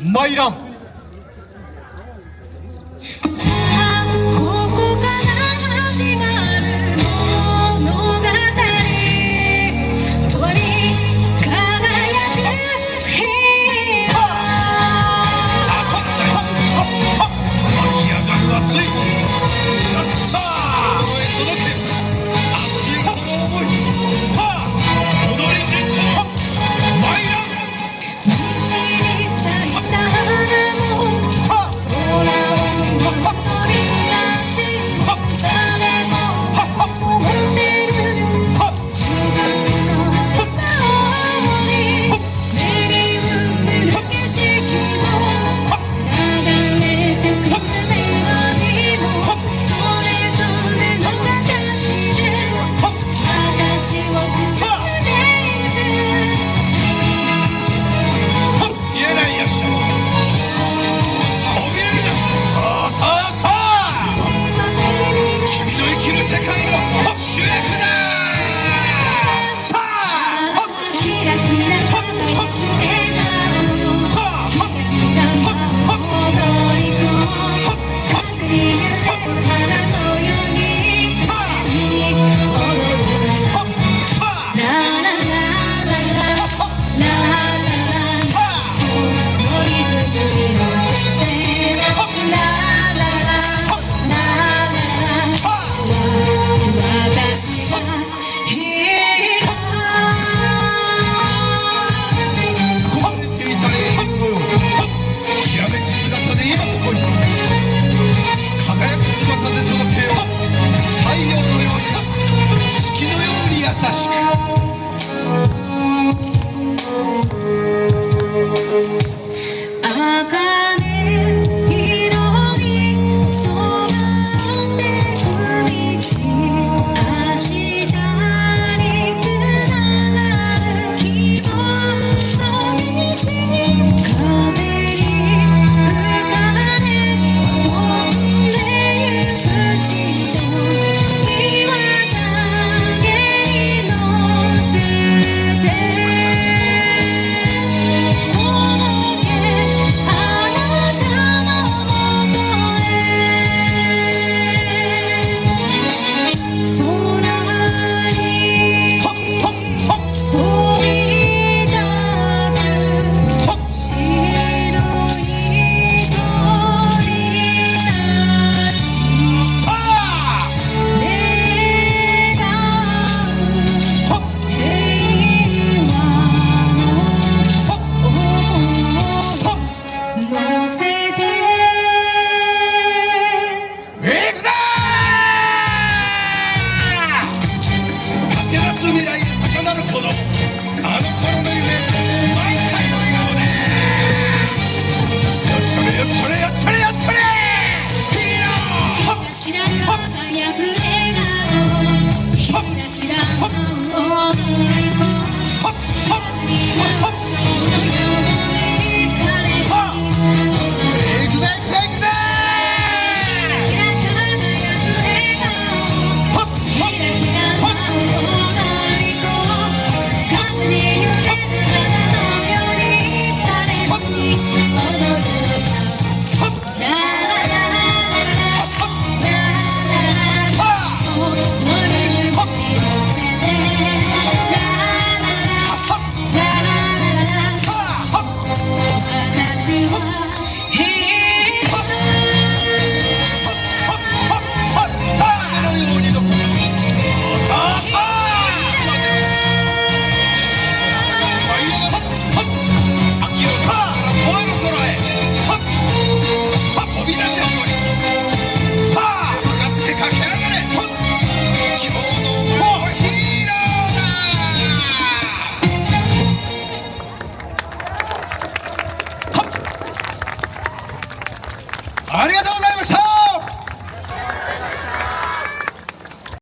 参らん。さあここから始まる物語、鳥輝く日さあこへ届け熱いこの想い。さあ踊り人と参らん。道に咲いた花もさあ空を乗り立ち、誰も思ってるさあ自分の素顔に目に映る景色も流れてくるメロディーもそれぞれの形で私を包んでいる。言えないやっしゃ怯えるな。さあさあさあ君の生きる世界の主役だ。さあキラキラ輝く笑顔よ、さあキラキラ踊り子、風に揺れる花のようにさらに踊るさ。さあラララララララララ、このリズムに乗せてラララララララ、私がヒーロー。壊れていた永遠のようきらめく姿で今ここに輝く姿で届けよう。太陽のように月のように優しく。茜色に染まってく道、明日につながる希望の道、風に吹かれ飛んでゆく白い岩陰に乗せて届けあなたのもとへ。空にはっはっはっ飛び立つ白い鳥たち、さあ願うはっ平和のはっ想はっい乗せて行くぞー。駆け出す未来へ高鳴る鼓動、あの頃の夢毎回の笑顔でやっちゃれやっちゃれやっちゃれやっちゃれヒーロー。はっキラ輝く笑顔、キラキラ踊り子、はっはっはっ蝶のように枯れてはっ行くぜ行くぜ行くぜキラ輝く笑顔、はっキラキラ踊り子、風に揺れる花のように枯れずに踊るのさ。はっララララララはっラララ、はっこのリズムに乗せてララララララララ、はっ私は